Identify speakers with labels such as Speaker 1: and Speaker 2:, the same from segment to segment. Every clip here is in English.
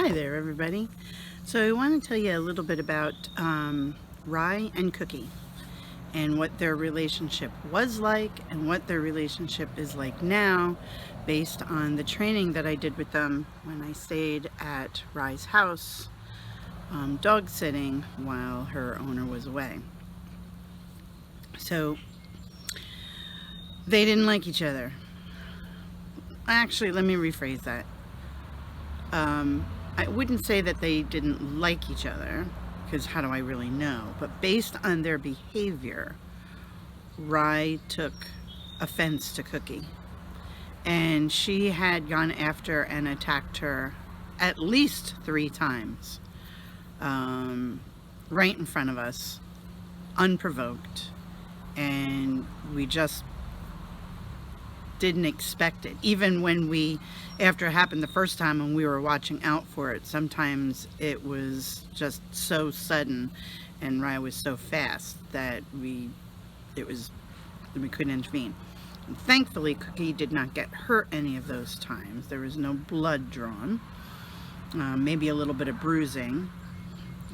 Speaker 1: Hi there, everybody. So I want to tell you a little bit about Rye and Cookie and what their relationship was like and what their relationship is like now, based on the training that I did with them when I stayed at Rye's house dog sitting while her owner was away. So they didn't like each other. Actually, let me rephrase that. I wouldn't say that they didn't like each other, because how do I really know? But based on their behavior, Rye took offense to Cookie. And she had gone after and attacked her at least 3 times, right in front of us, unprovoked. And we just didn't expect it. Even when after it happened the first time and we were watching out for it, sometimes it was just so sudden and Rye was so fast that we couldn't intervene. And thankfully, Cookie did not get hurt any of those times. There was no blood drawn, maybe a little bit of bruising.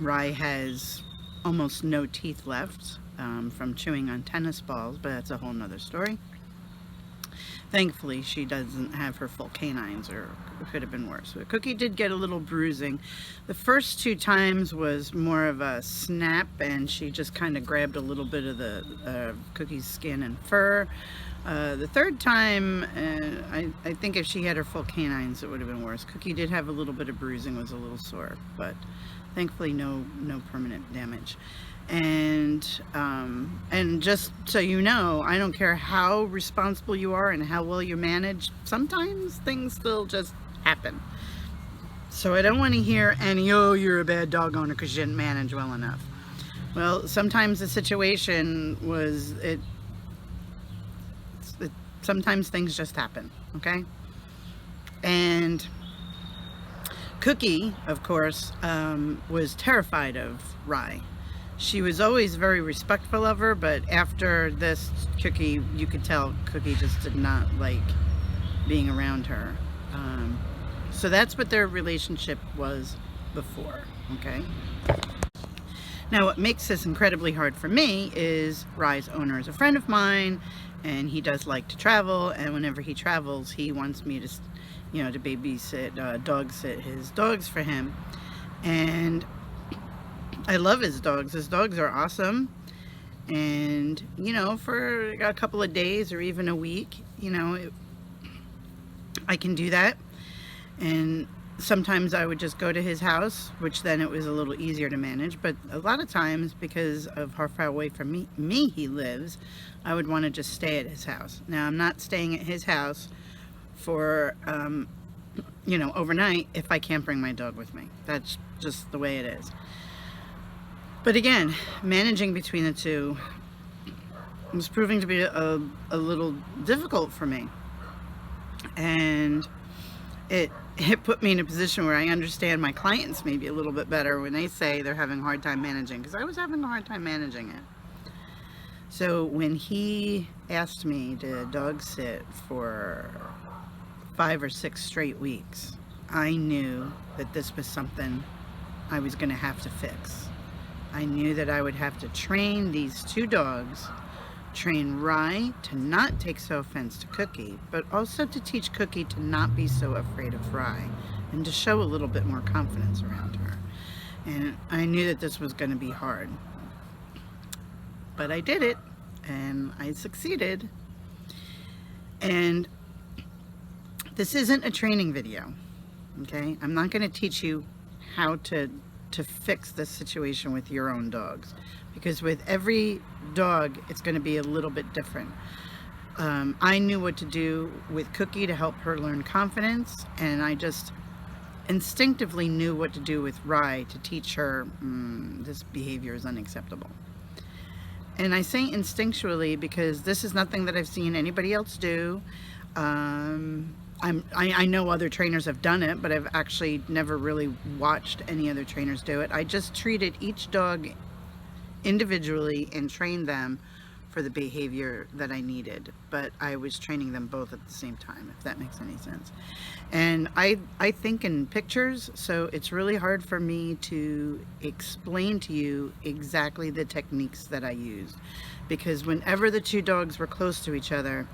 Speaker 1: Rye has almost no teeth left from chewing on tennis balls, but that's a whole nother story. Thankfully, she doesn't have her full canines, or it could have been worse. But Cookie did get a little bruising. The first 2 times was more of a snap, and she just kind of grabbed a little bit of the Cookie's skin and fur. The 3rd time, I think if she had her full canines, it would have been worse. Cookie did have a little bit of bruising, was a little sore, but thankfully no permanent damage. And just so you know, I don't care how responsible you are and how well you manage, sometimes things still just happen. So I don't want to hear any, oh, you're a bad dog owner because you didn't manage well enough. Well, sometimes the situation was, sometimes things just happen, okay? And Cookie, of course, was terrified of Rye. She was always very respectful of her, but after this, Cookie, you could tell Cookie just did not like being around her. So that's what their relationship was before, okay? Now, what makes this incredibly hard for me is Rye's owner is a friend of mine, and he does like to travel, and whenever he travels, he wants me to, to babysit, dog sit his dogs for him. And I love his dogs. His dogs are awesome. And, for a couple of days or even a week, I can do that. And sometimes I would just go to his house, which then it was a little easier to manage. But a lot of times, because of how far away from me he lives, I would want to just stay at his house. Now, I'm not staying at his house for, overnight if I can't bring my dog with me. That's just the way it is. But again, managing between the two was proving to be a little difficult for me. And it put me in a position where I understand my clients maybe a little bit better when they say they're having a hard time managing, because I was having a hard time managing it. So when he asked me to dog sit for 5 or 6 straight weeks, I knew that this was something I was going to have to fix. I knew that I would have to train these 2 dogs, train Rye to not take so offense to Cookie, but also to teach Cookie to not be so afraid of Rye and to show a little bit more confidence around her. And I knew that this was going to be hard. But I did it, and I succeeded. And this isn't a training video, okay? I'm not going to teach you how to fix this situation with your own dogs, because with every dog it's going to be a little bit different. I knew what to do with Cookie to help her learn confidence, and I just instinctively knew what to do with Rye to teach her this behavior is unacceptable. And I say instinctually because this is nothing that I've seen anybody else do. I know other trainers have done it, but I've actually never really watched any other trainers do it. I just treated each dog individually and trained them for the behavior that I needed, but I was training them both at the same time, if that makes any sense. And I think in pictures, so it's really hard for me to explain to you exactly the techniques that I used, because whenever the two dogs were close to each other,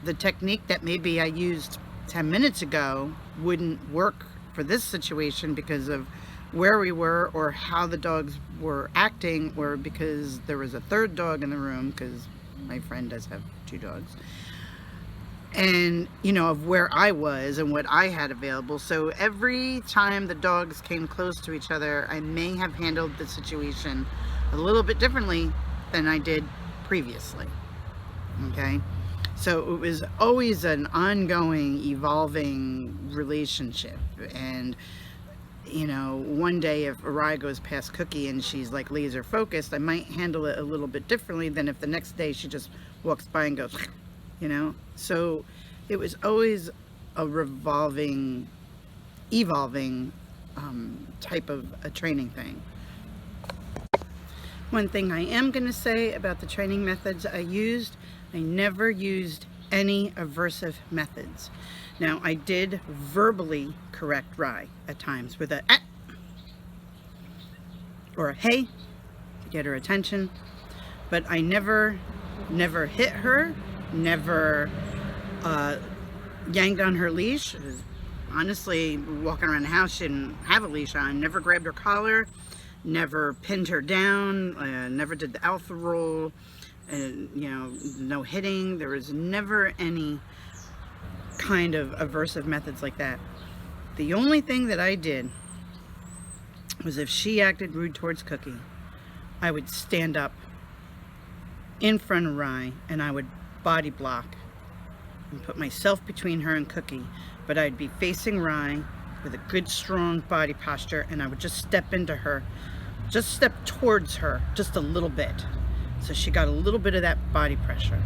Speaker 1: the technique that maybe I used 10 minutes ago wouldn't work for this situation because of where we were or how the dogs were acting, or because there was a third dog in the room, because my friend does have two dogs, and you know, of where I was and what I had available. So every time the dogs came close to each other, I may have handled the situation a little bit differently than I did previously. Okay, so it was always an ongoing, evolving relationship. And you know, one day if Arai goes past Cookie and she's like laser focused, I might handle it a little bit differently than if the next day she just walks by and goes, you know. So it was always a revolving, evolving type of a training thing. One thing I am going to say about the training methods I used, I never used any aversive methods. Now, I did verbally correct Rye at times with a "ah" or a "hey" to get her attention, but I never hit her, never yanked on her leash. Honestly, walking around the house, she didn't have a leash on. Never grabbed her collar, never pinned her down, never did the alpha roll, and you know, no hitting. There was never any kind of aversive methods like that. The only thing that I did was if she acted rude towards Cookie, I would stand up in front of Rye and I would body block and put myself between her and Cookie, but I'd be facing Rye with a good strong body posture, and I would just step into her, just step towards her just a little bit, so she got a little bit of that body pressure.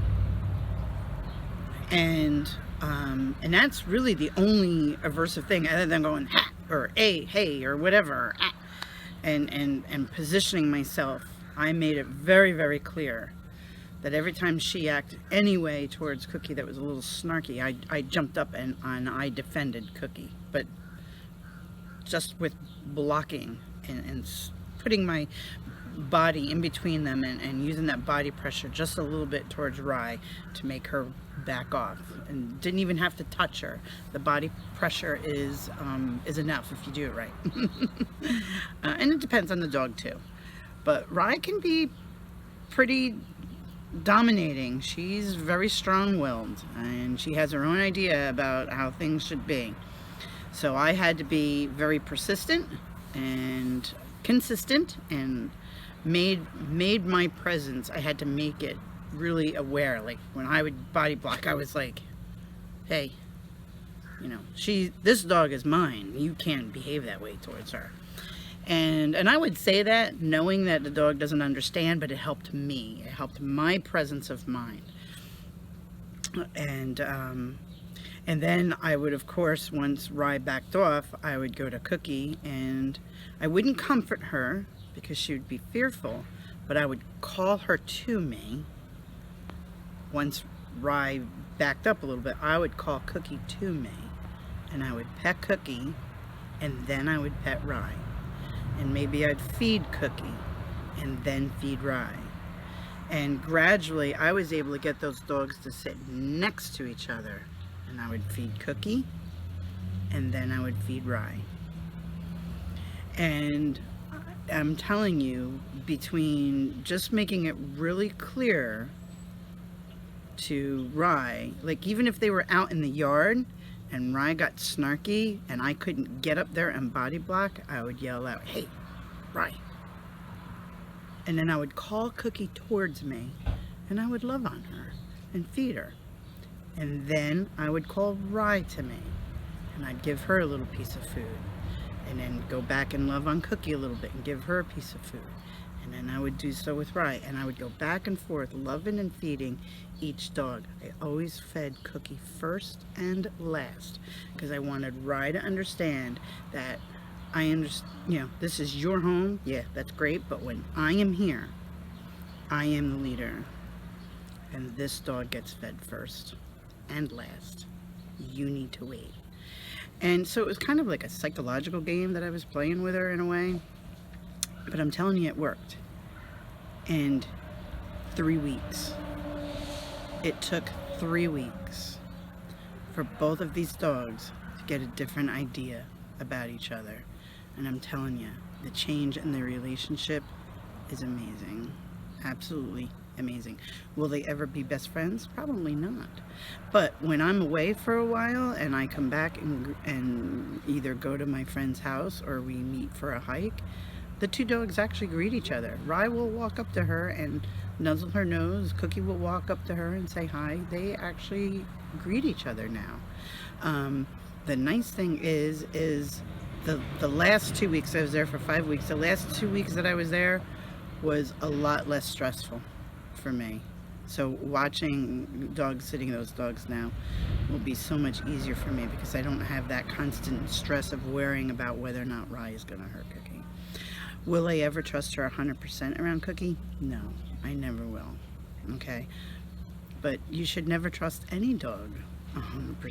Speaker 1: And that's really the only aversive thing, other than going ha or a hey or whatever, and positioning myself. I made it very, very clear that every time she acted any way towards Cookie that was a little snarky, I jumped up and I defended Cookie, but just with blocking and putting my body in between them and using that body pressure just a little bit towards Rye to make her back off, and didn't even have to touch her. The body pressure is enough if you do it right. And it depends on the dog too, but Rye can be pretty dominating. She's very strong-willed and she has her own idea about how things should be. So I had to be very persistent and consistent, and made my presence, I had to make it really aware. Like when I would body block, I was like, hey, you know, this dog is mine. You can't behave that way towards her. And I would say that knowing that the dog doesn't understand, but it helped me. It helped my presence of mind. And then I would, of course, once Rye backed off, I would go to Cookie, and I wouldn't comfort her because she would be fearful, but I would call her to me. Once Rye backed up a little bit, I would call Cookie to me, and I would pet Cookie, and then I would pet Rye. And maybe I'd feed Cookie, and then feed Rye. And gradually, I was able to get those dogs to sit next to each other, and I would feed Cookie, and then I would feed Rye. And I'm telling you, between just making it really clear to Rye, like even if they were out in the yard and Rye got snarky and I couldn't get up there and body block, I would yell out, hey, Rye. And then I would call Cookie towards me, and I would love on her and feed her. And then I would call Rye to me, and I'd give her a little piece of food. And then go back and love on Cookie a little bit and give her a piece of food. And then I would do so with Rye, and I would go back and forth, loving and feeding each dog. I always fed Cookie first and last, because I wanted Rye to understand that this is your home. Yeah, that's great, but when I am here, I am the leader. and this dog gets fed first and last. You need to wait. And so it was kind of like a psychological game that I was playing with her in a way, but I'm telling you, it worked. And 3 weeks. It took 3 weeks for both of these dogs to get a different idea about each other. And I'm telling you, the change in their relationship is amazing. Absolutely amazing. Will they ever be best friends? Probably not. But when I'm away for a while and I come back and either go to my friend's house or we meet for a hike, the two dogs actually greet each other. Rye will walk up to her and nuzzle her nose. Cookie will walk up to her and say hi. They actually greet each other now. The nice thing is the last 2 weeks, I was there for 5 weeks, the last 2 weeks that I was there was a lot less stressful for me. So watching dogs, sitting those dogs now will be so much easier for me because I don't have that constant stress of worrying about whether or not Rye is going to hurt Cookie. Will I ever trust her 100% around Cookie? No, I never will. Okay? But you should never trust any dog 100%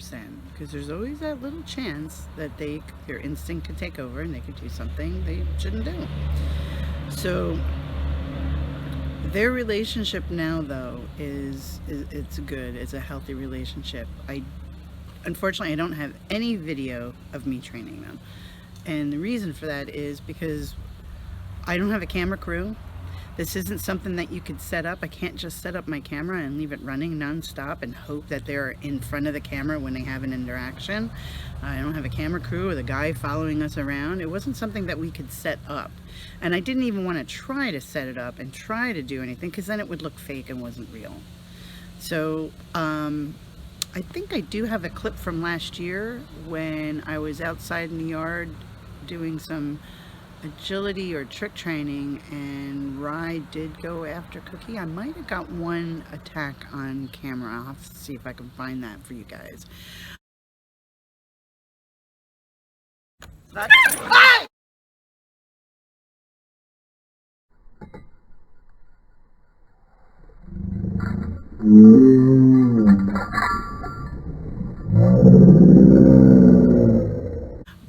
Speaker 1: because there's always that little chance that their instinct could take over and they could do something they shouldn't do. So their relationship now, though, is it's good. It's a healthy relationship. Unfortunately, I don't have any video of me training them. And the reason for that is because I don't have a camera crew. This isn't something that you could set up. I can't just set up my camera and leave it running nonstop and hope that they're in front of the camera when they have an interaction. I don't have a camera crew or the guy following us around. It wasn't something that we could set up. And I didn't even want to try to set it up and try to do anything because then it would look fake and wasn't real. So I think I do have a clip from last year when I was outside in the yard doing some agility or trick training and Rye did go after Cookie. I might have got one attack on camera. I'll have to see if I can find that for you guys.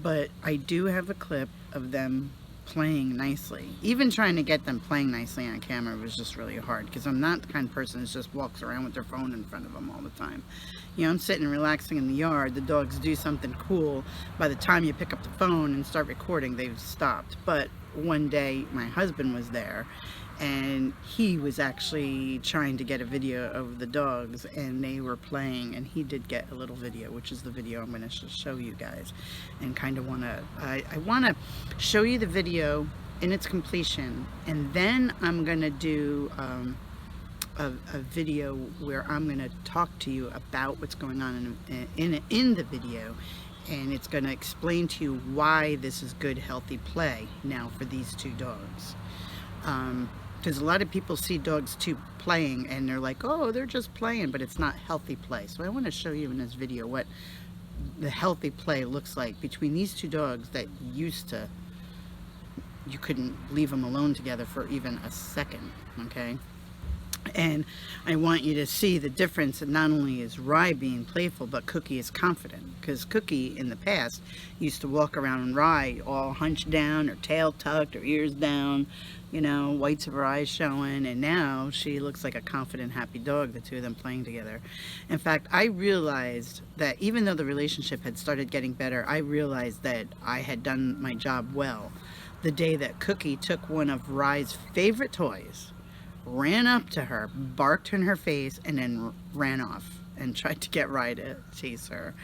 Speaker 1: But I do have a clip of them playing nicely. Even trying to get them playing nicely on camera was just really hard because I'm not the kind of person that just walks around with their phone in front of them all the time. You know, I'm sitting relaxing in the yard, the dogs do something cool. By the time you pick up the phone and start recording, they've stopped. But one day my husband was there and he was actually trying to get a video of the dogs and they were playing, and he did get a little video, which is the video I'm going to show you guys. And kind of I want to show you the video in its completion, and then I'm going to do a video where I'm going to talk to you about what's going on in the video, and it's going to explain to you why this is good, healthy play now for these two dogs. Because a lot of people see dogs too playing and they're like, oh, they're just playing, but it's not healthy play. So I want to show you in this video what the healthy play looks like between these two dogs that you couldn't leave them alone together for even a second, okay? And I want you to see the difference that not only is Rye being playful, but Cookie is confident. Because Cookie in the past used to walk around Rye all hunched down, her tail tucked, her ears down, you know, whites of her eyes showing, and now she looks like a confident, happy dog, the two of them playing together. In fact, I realized that even though the relationship had started getting better, I realized that I had done my job well the day that Cookie took one of Rye's favorite toys, ran up to her, barked in her face, and then ran off and tried to get Rye to chase her.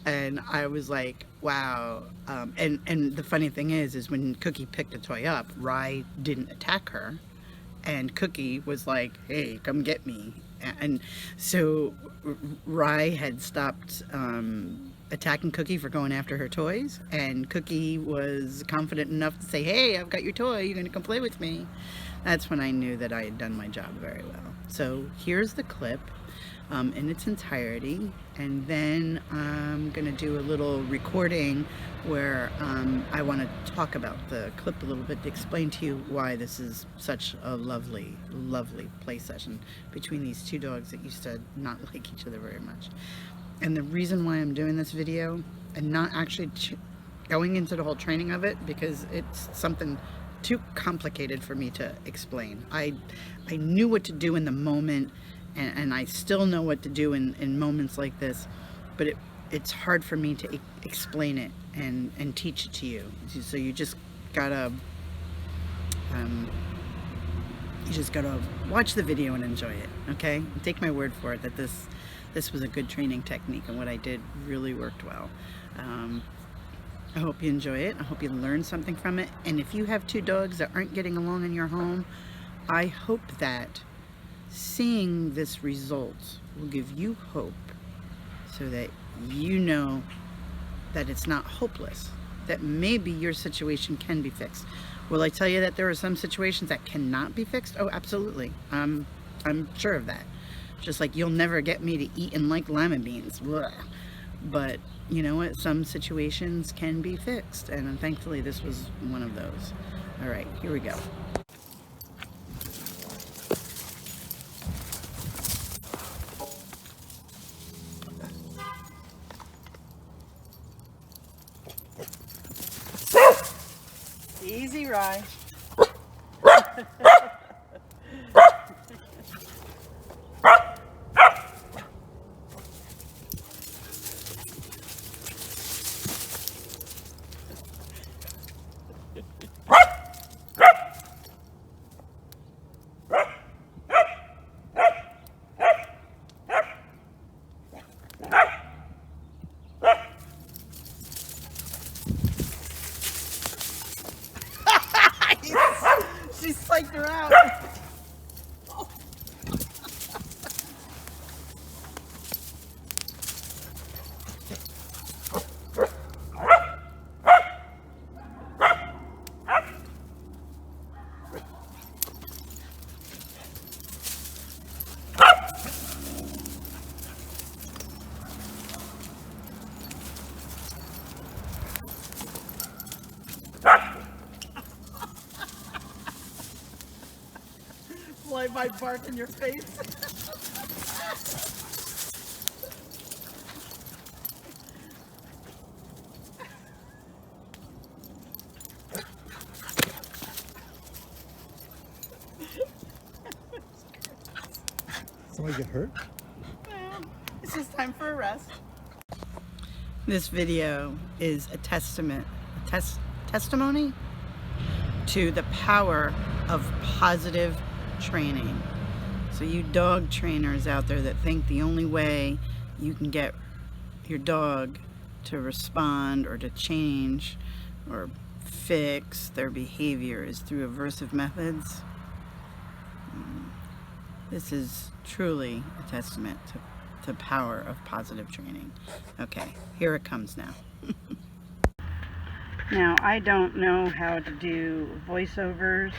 Speaker 1: And I was like, wow. And the funny thing is when Cookie picked the toy up, Rye didn't attack her, and Cookie was like, hey, come get me. And so Rye had stopped attacking Cookie for going after her toys, and Cookie was confident enough to say, hey, I've got your toy, you're gonna come play with me. That's when I knew that I had done my job very well. So here's the clip. in its entirety, and then I'm gonna do a little recording where I want to talk about the clip a little bit to explain to you why this is such a lovely, lovely play session between these two dogs that used to not like each other very much. And the reason why I'm doing this video and not actually going into the whole training of it, because it's something too complicated for me to explain. I knew what to do in the moment, and I still know what to do in moments like this, but it's hard for me to explain it and teach it to you. So you just gotta watch the video and enjoy it, okay? And take my word for it that this was a good training technique, and what I did really worked well. I hope you enjoy it. I hope you learn something from it. And if you have two dogs that aren't getting along in your home, I hope that seeing this result will give you hope, so that you know that it's not hopeless, that maybe your situation can be fixed. Will I tell you that there are some situations that cannot be fixed? Oh, absolutely. I'm sure of that. Just like you'll never get me to eat and like lima beans. Blah. But you know what? Some situations can be fixed, and thankfully this was one of those. All right, here we go. Easy, Rye. She psyched her out. Fly by bark in your face.
Speaker 2: Somebody get hurt?
Speaker 1: Well, it's just time for a rest. This video is a testimony to the power of positive training. So you dog trainers out there that think the only way you can get your dog to respond or to change or fix their behavior is through aversive methods, this is truly a testament to the power of positive training. Okay, here it comes now. Now, I don't know how to do voiceovers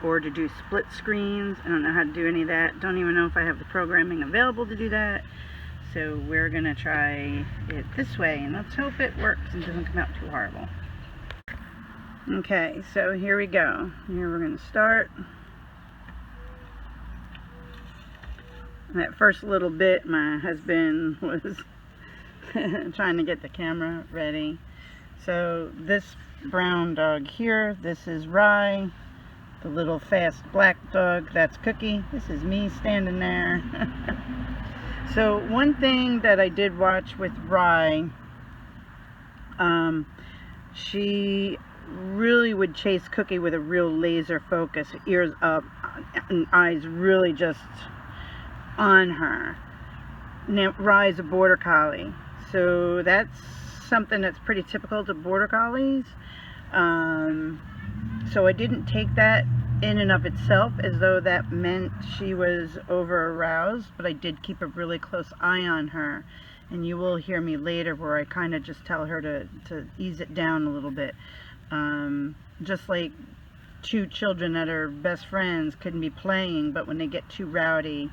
Speaker 1: or to do split screens. I don't know how to do any of that. Don't even know if I have the programming available to do that. So we're going to try it this way, and let's hope it works and doesn't come out too horrible. Okay, so here we go. Here we're going to start. That first little bit, my husband was trying to get the camera ready. So this brown dog here, this is Rye. The little fast black dog, that's Cookie. This is me standing there. So one thing that I did watch with Rye, she really would chase Cookie with a real laser focus, ears up and eyes really just on her. Now, Rye's a border collie, so that's something that's pretty typical to border collies. So I didn't take that in and of itself as though that meant she was over aroused, but I did keep a really close eye on her, and you will hear me later where I kind of just tell her to ease it down a little bit. Just like two children that are best friends couldn't be playing, but when they get too rowdy,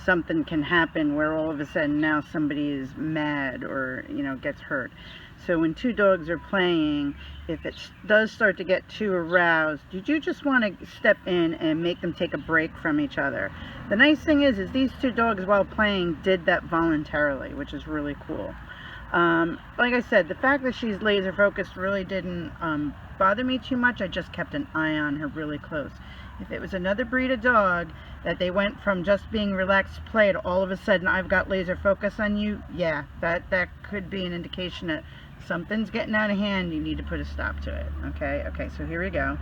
Speaker 1: something can happen where all of a sudden now somebody is mad or, you know, gets hurt. So when two dogs are playing, if it does start to get too aroused, you just want to step in and make them take a break from each other. The nice thing is these two dogs, while playing, did that voluntarily, which is really cool. Like I said, the fact that she's laser focused really didn't bother me too much. I just kept an eye on her really close. If it was another breed of dog that they went from just being relaxed to play to all of a sudden I've got laser focus on you, yeah, that could be an indication that something's getting out of hand. You need to put a stop to it. Okay, so here we go.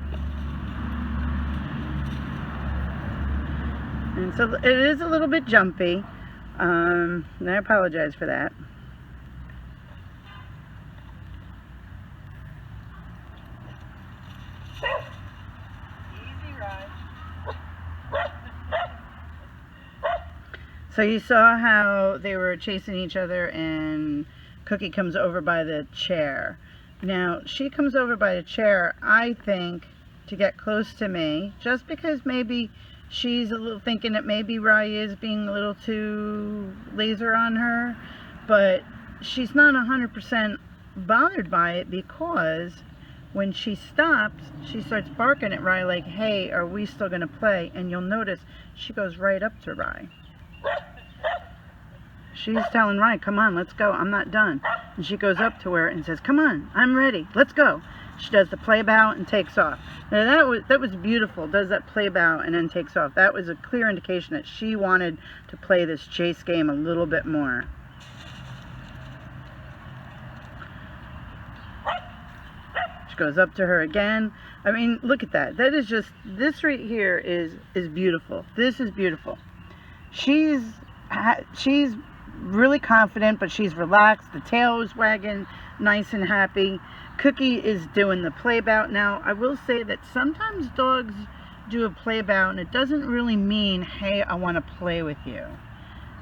Speaker 1: And so it is a little bit jumpy, and I apologize for that. So you saw how they were chasing each other and Cookie comes over by the chair. Now, she comes over by the chair, I think, to get close to me, just because maybe she's a little thinking that maybe Rye is being a little too laser on her, but she's not 100% bothered by it, because when she stops, she starts barking at Rye like, hey, are we still going to play? And you'll notice she goes right up to Rye. She's telling Rye, come on, let's go, I'm not done. And she goes up to her and says, come on, I'm ready, let's go. She does the play bow and takes off. Now that was beautiful, does that play bow and then takes off. That was a clear indication that she wanted to play this chase game a little bit more. She goes up to her again. I mean, look at that. That is just, this right here is beautiful. This is beautiful. She's really confident, but she's relaxed. The tail is wagging nice and happy. Cookie is doing the play bout. Now, I will say that sometimes dogs do a play bout, and it doesn't really mean, hey, I want to play with you.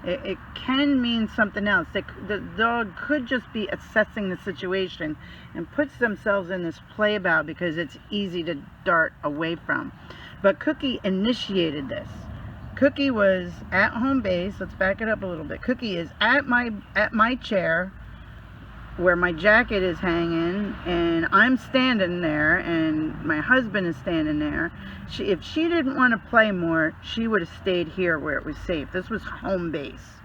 Speaker 1: It can mean something else. The dog could just be assessing the situation and puts themselves in this play bout because it's easy to dart away from. But Cookie initiated this. Cookie was at home base. Let's back it up a little bit. Cookie is at my chair where my jacket is hanging, and I'm standing there, and my husband is standing there. If she didn't want to play more, she would have stayed here where it was safe. This was home base.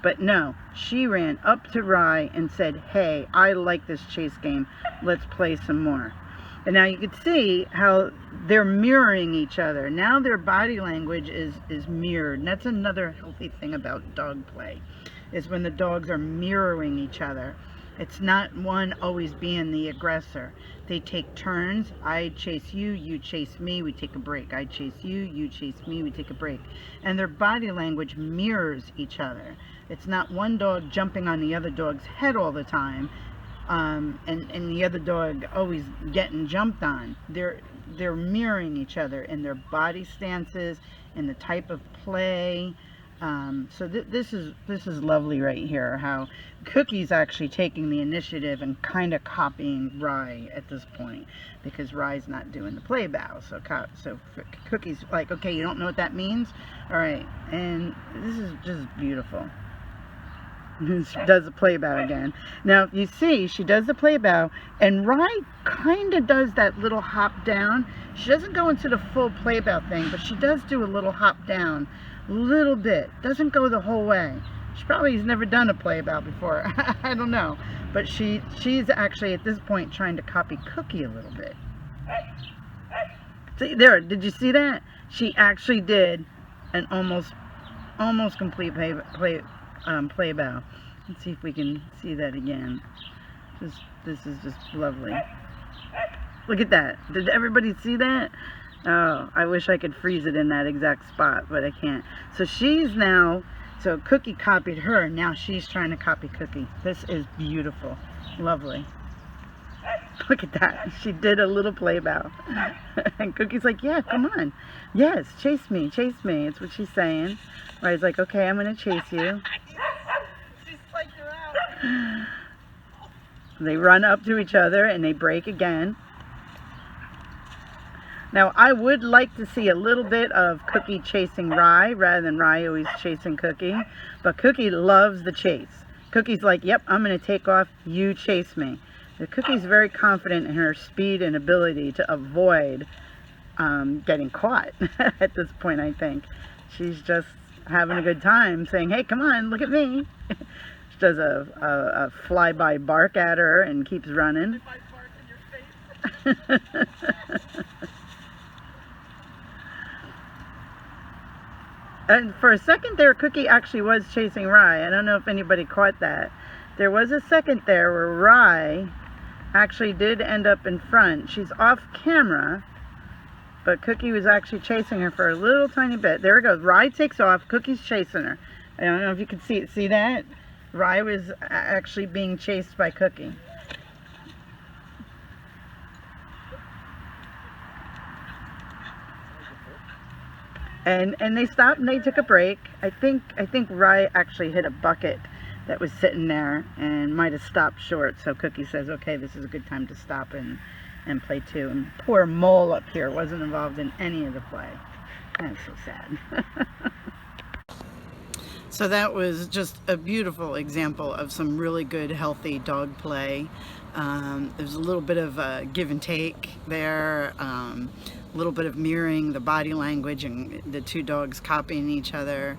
Speaker 1: But no, she ran up to Rye and said, hey, I like this chase game. Let's play some more. And now you can see how they're mirroring each other. Now their body language is mirrored. And that's another healthy thing about dog play, is when the dogs are mirroring each other. It's not one always being the aggressor. They take turns. I chase you, you chase me, we take a break. I chase you, you chase me, we take a break. And their body language mirrors each other. It's not one dog jumping on the other dog's head all the time. And the other dog always getting jumped on. They're mirroring each other in their body stances and the type of play. So this is lovely right here, how Cookie's actually taking the initiative and kind of copying Rye at this point, because Rye's not doing the play bow. So Cookie's like, okay, you don't know what that means? All right, and this is just beautiful. She does the play bow again. Now, you see, she does the play bow, and Rye kind of does that little hop down. She doesn't go into the full play bow thing, but she does do a little hop down, a little bit. Doesn't go the whole way. She probably has never done a play bow before. I don't know. But she's actually, at this point, trying to copy Cookie a little bit. See, there, did you see that? She actually did an almost complete play bow. Let's see if we can see that again. This is just lovely. Look at that. Did everybody see that? Oh, I wish I could freeze it in that exact spot, but I can't. So so Cookie copied her, now she's trying to copy Cookie. This is beautiful. Lovely. Look at that. She did a little play bow. And Cookie's like, yeah, come on. Yes, chase me, chase me. It's what she's saying. Rye's like, okay, I'm going to chase you.
Speaker 3: She spiked her out.
Speaker 1: They run up to each other and they break again. Now, I would like to see a little bit of Cookie chasing Rye rather than Rye always chasing Cookie. But Cookie loves the chase. Cookie's like, yep, I'm going to take off. You chase me. The Cookie's very confident in her speed and ability to avoid getting caught at this point, I think. She's just having a good time saying, hey, come on, look at me. She does a flyby bark at her and keeps running.
Speaker 3: If I bark in your face.
Speaker 1: And for a second there, Cookie actually was chasing Rye. I don't know if anybody caught that. There was a second there where Rye actually did end up in front. She's off camera, but Cookie was actually chasing her for a little tiny bit. There it goes. Rye takes off. Cookie's chasing her. I don't know if you can see it. See that? Rye was actually being chased by Cookie. And they stopped and they took a break. I think Rye actually hit a bucket that was sitting there and might have stopped short. So Cookie says, okay, this is a good time to stop and play too. And poor Mole up here wasn't involved in any of the play. That's so sad. So that was just a beautiful example of some really good, healthy dog play. There's a little bit of give and take there. A little bit of mirroring the body language and the two dogs copying each other.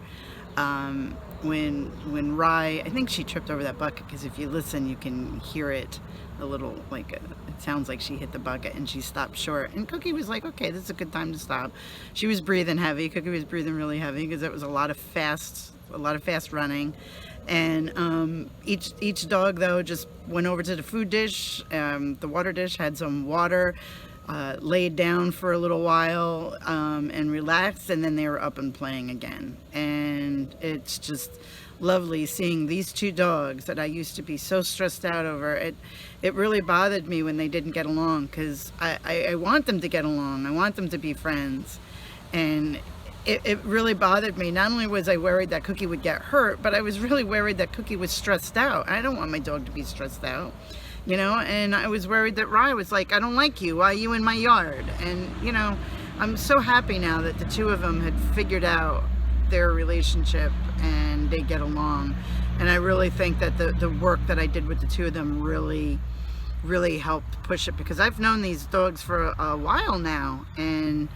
Speaker 1: When Rye, I think she tripped over that bucket, because if you listen you can hear it a little, like it sounds like she hit the bucket and she stopped short, and Cookie was like, okay, this is a good time to stop. She was breathing heavy. Cookie was breathing really heavy because it was a lot of fast running. And each dog though just went over to the food dish. The water dish had some water, laid down for a little while and relaxed, and then they were up and playing again. And it's just lovely seeing these two dogs that I used to be so stressed out over. It really bothered me when they didn't get along, because I want them to get along. I want them to be friends. And it really bothered me. Not only was I worried that Cookie would get hurt, but I was really worried that Cookie was stressed out. I don't want my dog to be stressed out, you know. And I was worried that Rye was like, I don't like you, why are you in my yard? And you know, I'm so happy now that the two of them had figured out their relationship and they get along. And I really think that the work that I did with the two of them really helped push it, because I've known these dogs for a while now, and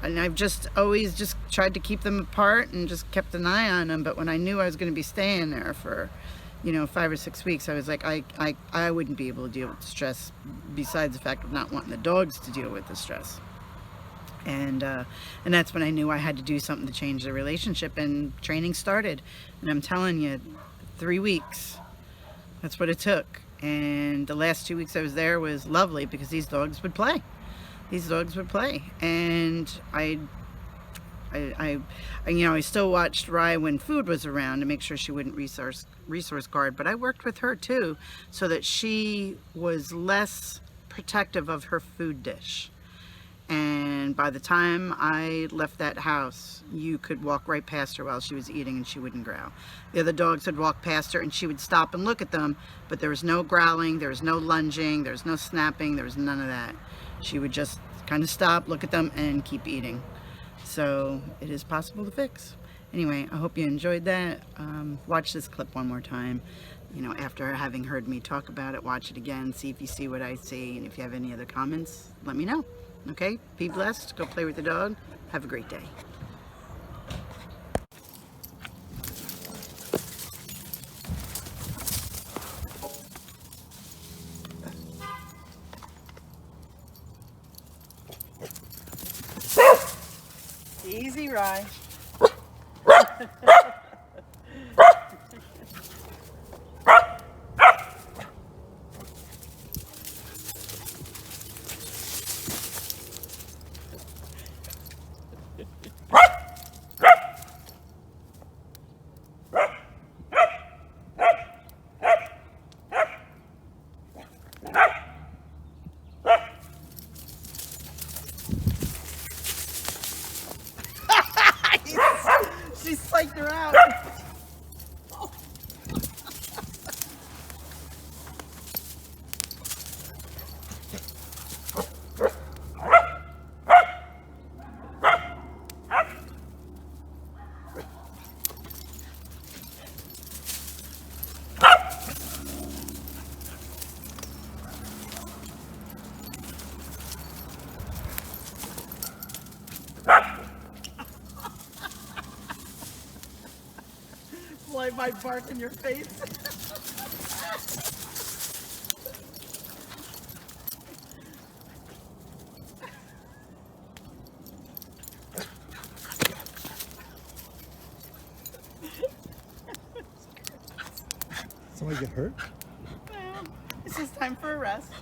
Speaker 1: I've just always just tried to keep them apart and just kept an eye on them. But when I knew I was going to be staying there for, you know, 5 or 6 weeks, I was like, I wouldn't be able to deal with the stress, besides the fact of not wanting the dogs to deal with the stress. And that's when I knew I had to do something to change the relationship, and training started. And I'm telling you, 3 weeks, that's what it took. And the last 2 weeks I was there was lovely, because these dogs would play. And I you know, I still watched Rye when food was around to make sure she wouldn't resource guard, but I worked with her too, so that she was less protective of her food dish. And by the time I left that house, you could walk right past her while she was eating and she wouldn't growl. The other dogs would walk past her and she would stop and look at them, but there was no growling, there was no lunging, there was no snapping, there was none of that. She would just kind of stop, look at them, and keep eating. So it is possible to fix. Anyway, I hope you enjoyed that. Watch this clip one more time. You know, after having heard me talk about it, watch it again, see if you see what I see, and if you have any other comments, let me know. Okay? Be blessed. Go play with the dog. Have a great day. Easy, Rye. She psyched her out. my bark in your face.
Speaker 2: Somebody get hurt?
Speaker 1: Well, it's just time for a rest.